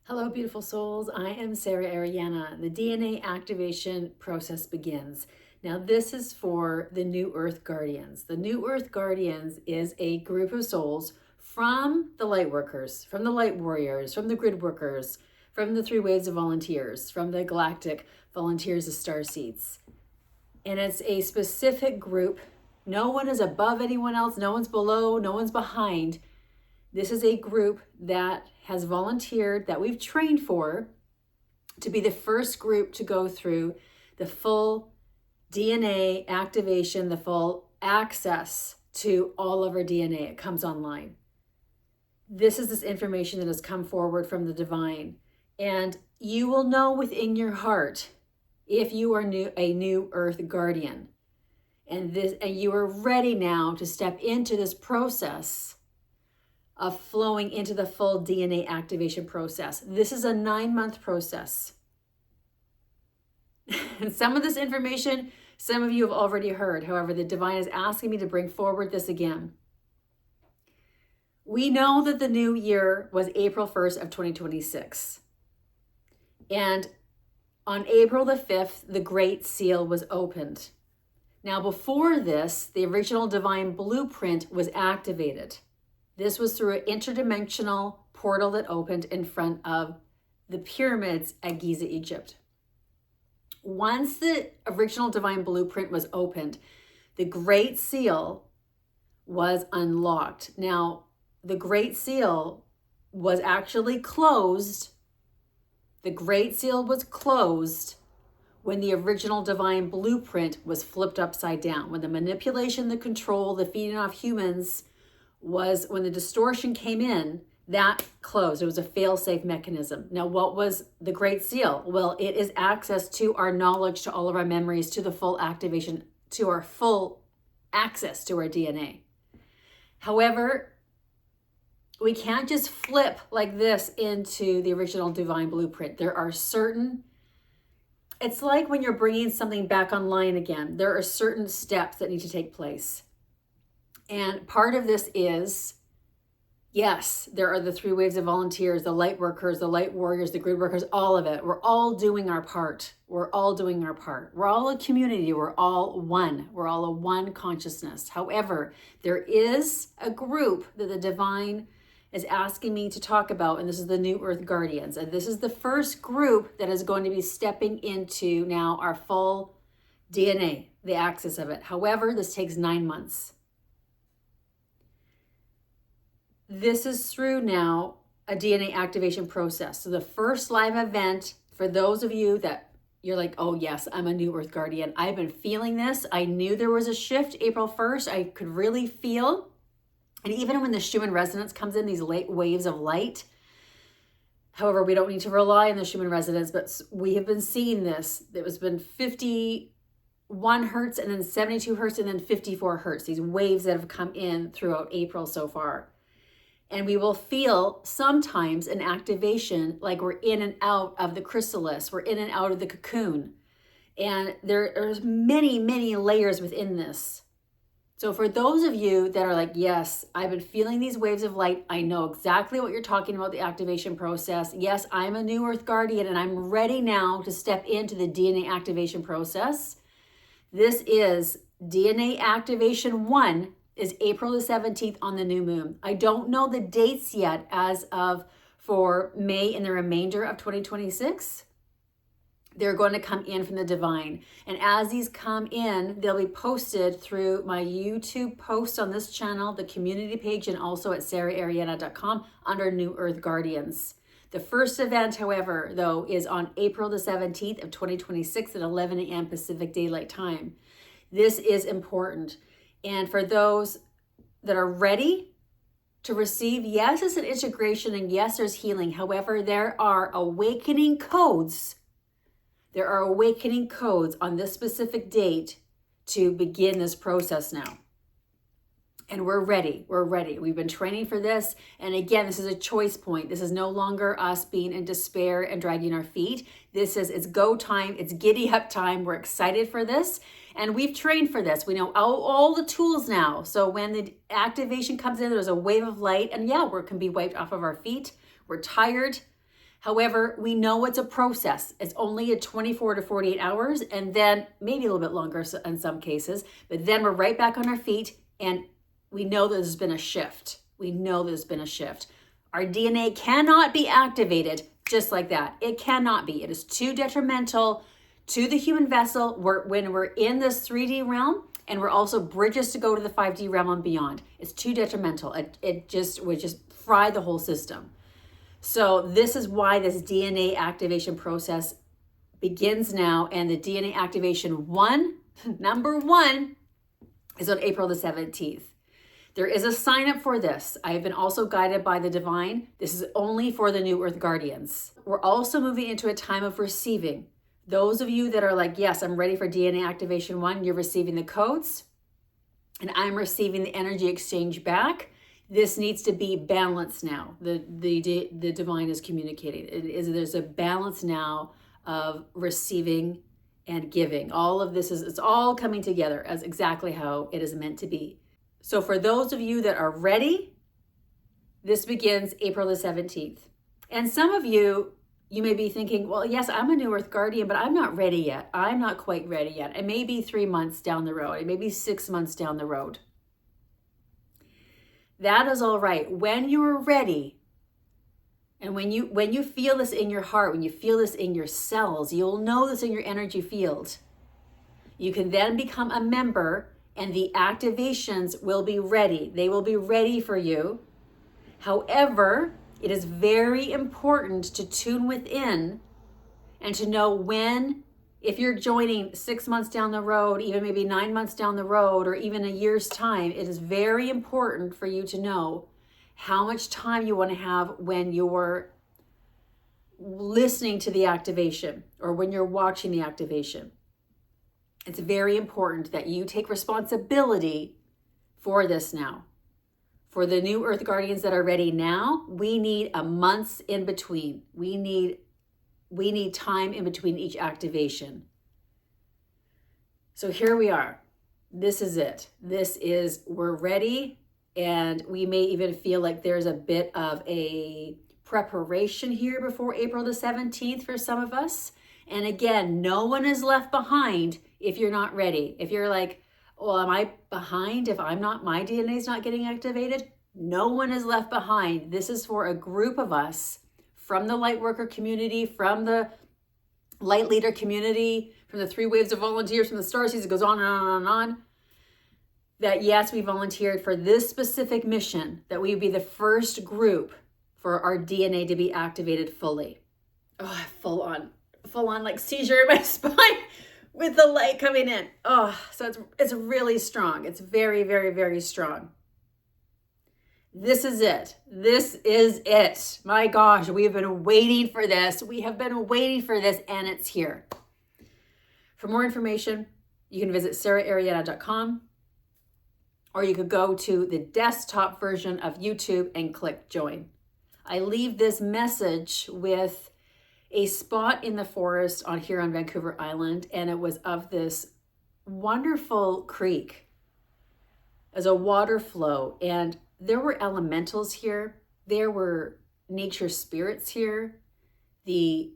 Hello, beautiful souls. I am Saraharyana. The DNA activation process begins. Now, this is for the New Earth Guardians. The New Earth Guardians is a group of souls from the light workers, from the light warriors, from the grid workers, from the three waves of volunteers, from the galactic volunteers of star seeds. And it's a specific group. No one is above anyone else. No one's below. No one's behind. This is a group that has volunteered, that we've trained for, to be the first group to go through the full DNA activation, the full access to all of our DNA. It comes online. This is this information that has come forward from the divine. And you will know within your heart if you are a new earth guardian. And you are ready now to step into this process of flowing into the full DNA activation process. This is a 9-month process. And some of this information, some of you have already heard. However, the divine is asking me to bring forward this again. We know that the new year was April 1st of 2026. And on April the 5th, the Great Seal was opened. Now, before this, the original divine blueprint was activated. This was through an interdimensional portal that opened in front of the pyramids at Giza, Egypt. Once the original divine blueprint was opened, the Great Seal was unlocked. Now, the Great Seal was actually closed. The Great Seal was closed when the original divine blueprint was flipped upside down. When the manipulation, the control, the feeding off humans was, when the distortion came in, that closed. It was a fail-safe mechanism. Now, what was the Great Seal? Well, it is access to our knowledge, to all of our memories, to the full activation, to our full access to our DNA. However, we can't just flip like this into the original divine blueprint. There are certain, it's like when you're bringing something back online again, there are certain steps that need to take place. And part of this is, yes, there are the three waves of volunteers, the light workers, the light warriors, the grid workers, all of it. We're all doing our part. We're all doing our part. We're all a community. We're all one. We're all a one consciousness. However, there is a group that the divine is asking me to talk about, and this is the New Earth Guardians. And this is the first group that is going to be stepping into now our full DNA, the access of it. However, this takes 9 months. This is through now a DNA activation process. So the first live event, for those of you that you're like, oh yes, I'm a New Earth Guardian. I've been feeling this. I knew there was a shift April 1st. I could really feel. And even when the Schumann resonance comes in, these late waves of light. However, we don't need to rely on the Schumann resonance, but we have been seeing this. It has been 51 hertz and then 72 hertz and then 54 hertz. These waves that have come in throughout April so far. And we will feel sometimes an activation like we're in and out of the chrysalis, we're in and out of the cocoon. And there's many, many layers within this. So for those of you that are like, yes, I've been feeling these waves of light. I know exactly what you're talking about, the activation process. Yes, I'm a New Earth Guardian and I'm ready now to step into the DNA activation process. This is DNA activation 1. Is April the 17th on the new moon. I don't know the dates yet as of for May and the remainder of 2026. They're going to come in from the divine. And as these come in, they'll be posted through my YouTube posts on this channel, the community page, and also at saraharyana.com under New Earth Guardians. The first event, however, though, is on April the 17th of 2026 at 11 a.m. Pacific Daylight Time. This is important. And for those that are ready to receive, yes, it's an integration and yes, there's healing. However, there are awakening codes. There are awakening codes on this specific date to begin this process now. And we're ready. We're ready. We've been training for this. And again, this is a choice point. This is no longer us being in despair and dragging our feet. This is, it's go time. It's giddy up time. We're excited for this. And we've trained for this. We know all the tools now. So when the activation comes in, there's a wave of light. And yeah, we can be wiped off of our feet. We're tired. However, we know it's a process. It's only a 24 to 48 hours, and then maybe a little bit longer in some cases, but then we're right back on our feet, and we know there's been a shift. We know there's been a shift. Our DNA cannot be activated just like that. It cannot be. It is too detrimental to the human vessel when we're in this 3D realm, and we're also bridges to go to the 5D realm and beyond. It's too detrimental. It just would just fry the whole system. So this is why this DNA activation process begins now, and the DNA activation number one, is on April the 17th. There is a sign up for this. I have been also guided by the divine. This is only for the New Earth Guardians. We're also moving into a time of receiving. Those of you that are like, yes, I'm ready for DNA activation 1, you're receiving the codes, and I'm receiving the energy exchange back. This needs to be balanced now. The divine is communicating. There's a balance now of receiving and giving. All of this it's all coming together as exactly how it is meant to be. So for those of you that are ready, this begins April the 17th. And some of you may be thinking, well, yes, I'm a New Earth Guardian, but I'm not ready yet. I'm not quite ready yet. It may be 3 months down the road. It may be 6 months down the road. That is all right. When you're ready, and when you feel this in your heart, when you feel this in your cells, you'll know this in your energy field. You can then become a member, and the activations will be ready. They will be ready for you. However, it is very important to tune within and to know when, if you're joining 6 months down the road, even maybe 9 months down the road, or even a year's time, it is very important for you to know how much time you want to have when you're listening to the activation or when you're watching the activation. It's very important that you take responsibility for this now. For the New Earth Guardians that are ready now, we need a month's in between. We need time in between each activation. So here we are. This is it. We're ready, and we may even feel like there's a bit of a preparation here before April the 17th for some of us. And again, no one is left behind if you're not ready. If you're like, well, am I behind if my DNA is not getting activated? No one is left behind. This is for a group of us from the light worker community, from the light leader community, from the 3 waves of volunteers, from the star seeds. It goes on and on and on. That yes, we volunteered for this specific mission, that we would be the first group for our DNA to be activated fully. Oh, full on like seizure in my spine with the light coming in. Oh, so it's really strong. It's very, very, very strong. This is it. This is it. My gosh, we have been waiting for this. We have been waiting for this, and it's here. For more information, you can visit saraharyana.com, or you could go to the desktop version of YouTube and click join. I leave this message with a spot in the forest here on Vancouver Island, and it was of this wonderful creek as a water flow, and there were elementals here. There were nature spirits here. It's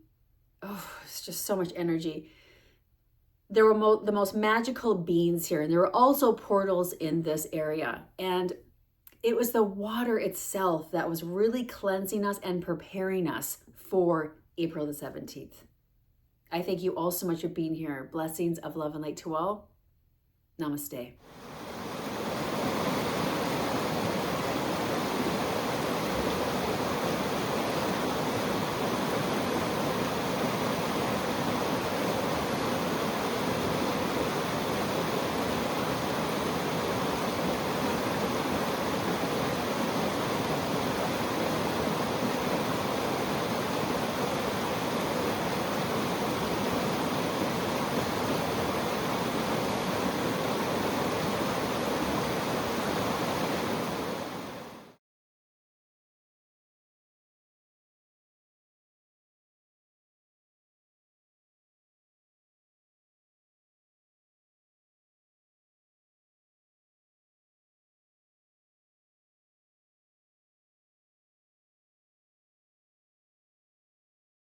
just so much energy. There were the most magical beings here, and there were also portals in this area. And it was the water itself that was really cleansing us and preparing us for April the 17th. I thank you all so much for being here. Blessings of love and light to all. Namaste.